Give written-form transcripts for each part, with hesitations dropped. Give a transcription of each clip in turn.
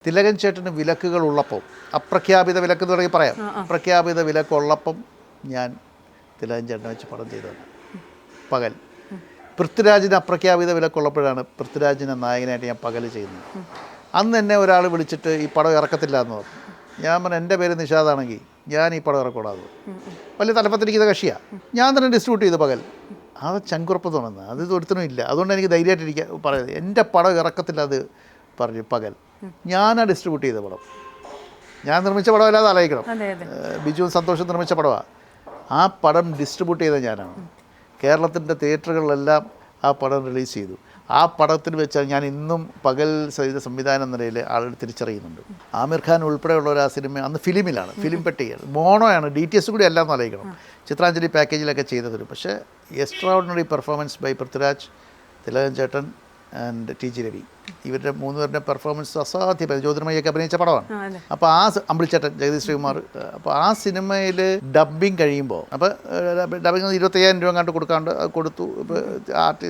തിലകൻ ചേട്ടന് വിലക്കുകളുള്ളപ്പോൾ അപ്രഖ്യാപിത വിലക്ക് എന്ന് വേണമെങ്കിൽ പറയാം. അപ്രഖ്യാപിത വിലക്കുള്ളപ്പം ഞാൻ തിലകൻ ചേട്ടനെ വെച്ച് പടം ചെയ്തതാണ് പകൽ. പൃഥ്വിരാജിന് അപ്രഖ്യാപിത വിലക്കുള്ളപ്പോഴാണ് പൃഥ്വിരാജിനെ നായകനായിട്ട് ഞാൻ പകൽ ചെയ്യുന്നത്. അന്ന് എന്നെ ഒരാൾ വിളിച്ചിട്ട് ഈ പടം ഇറക്കത്തില്ല എന്ന് പറഞ്ഞു. ഞാൻ പറഞ്ഞു എൻ്റെ പേര് നിഷാദാണെങ്കിൽ ഞാൻ ഈ പടം ഇറക്കൂടാതെ. വലിയ തലപ്പത്തിരിക്കുന്ന കക്ഷിയാണ്. ഞാൻ തന്നെ ഡിസ്ട്രിബ്യൂട്ട് ചെയ്ത് പകൽ. അത് ചങ്കുറപ്പ് തോന്നുന്നത് അത് ഒരുത്തനും ഇല്ല. അതുകൊണ്ട് എനിക്ക് ധൈര്യമായിട്ടിരിക്കാൻ പറയുന്നത് എൻ്റെ പടം ഇറക്കത്തില്ല അത് പറഞ്ഞു പകൽ. ഞാനാണ് ഡിസ്ട്രിബ്യൂട്ട് ചെയ്ത പടം. ഞാൻ നിർമ്മിച്ച പടമല്ലാതെ ആലോചിക്കണം. ബിജുവും സന്തോഷം നിർമ്മിച്ച പടമാണ്. ആ പടം ഡിസ്ട്രിബ്യൂട്ട് ചെയ്ത ഞാനാണ്. കേരളത്തിൻ്റെ തിയേറ്ററുകളിലെല്ലാം ആ പടം റിലീസ് ചെയ്തു. ആ പടത്തിൽ വെച്ചാൽ ഞാൻ ഇന്നും പകൽ സംവിധാനം എന്ന നിലയിൽ ആളുകൾ തിരിച്ചറിയുന്നുണ്ട്. ആമിർ ഖാൻ ഉൾപ്പെടെയുള്ളവർ ആ സിനിമ അന്ന് ഫിലിമിലാണ്, ഫിലിം പെട്ടിയാണ്, മോണോയാണ്, DTS കൂടി അല്ല എന്ന് ആലോചിക്കണം. ചിത്രാഞ്ജലി പാക്കേജിലൊക്കെ ചെയ്തത്. പക്ഷേ extraordinary performance by Prithviraj, Thilakan ചേട്ടൻ ആൻഡ് TG രവി. ഇവരുടെ മൂന്നുപേരുടെ പെർഫോമൻസ് അസാധ്യമായി. ജ്യോതിർമയൊക്കെ അഭിനയിച്ച പടമാണ്. അപ്പോൾ ആ അമ്പിളിച്ചേട്ടൻ, ജഗദീഷ് ശ്രീകുമാർ. അപ്പോൾ ആ സിനിമയിൽ ഡബ്ബിങ് കഴിയുമ്പോൾ അപ്പോൾ ഡബ്ബിങ് 25,000 രൂപ കണ്ട് കൊടുക്കാണ്ട് കൊടുത്തു. ഇപ്പോൾ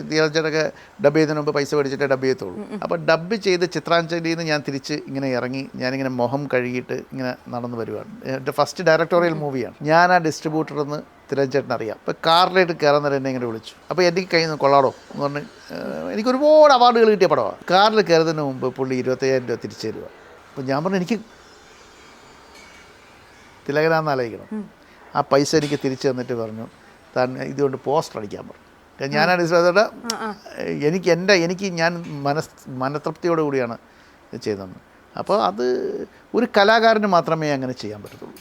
തിയേറ്ററൊക്കെ ഡബ് ചെയ്യുന്നതിന് മുമ്പ് പൈസ മേടിച്ചിട്ടേ ഡബ് ചെയ്യത്തുള്ളൂ. അപ്പോൾ ഡബ്ബ് ചെയ്ത് ചിത്രാഞ്ജലിയിൽ നിന്ന് ഞാൻ തിരിച്ച് ഇങ്ങനെ ഇറങ്ങി, ഞാനിങ്ങനെ മുഖം കഴുകിയിട്ട് ഇങ്ങനെ നടന്നു വരുവാണ്. എൻ്റെ ഫസ്റ്റ് ഡയറക്ടോറിയൽ മൂവിയാണ്. ഞാൻ ആ ഡിസ്ട്രിബ്യൂട്ടറെന്ന് തിലകൻ ചേട്ടൻ അറിയാം. അപ്പോൾ കാറിലേക്ക് കയറുന്നവരെ എന്നെ ഇങ്ങനെ വിളിച്ചു. അപ്പോൾ എനിക്ക് കയ്യിൽ നിന്ന് കൊള്ളാടോ എന്ന് പറഞ്ഞ് എനിക്കൊരുപാട് അവാർഡുകൾ കിട്ടിയ പടമാണ്. കാറിൽ കയറുന്നതിന് മുമ്പ് പുള്ളി 25,000 രൂപ തിരിച്ചു തരുക. അപ്പോൾ ഞാൻ പറഞ്ഞു എനിക്ക് തിലകനാന്ന് ആലോചിക്കണം. ആ പൈസ എനിക്ക് തിരിച്ചു തന്നിട്ട് പറഞ്ഞു താൻ ഇതുകൊണ്ട് പോസ്റ്റർ അടിക്കാൻ പറഞ്ഞു. ഞാനാണ് എനിക്ക് ഞാൻ മനതൃപ്തിയോടു കൂടിയാണ് ചെയ്തത്. അപ്പോൾ അത് ഒരു കലാകാരന് മാത്രമേ അങ്ങനെ ചെയ്യാൻ പറ്റത്തുള്ളൂ.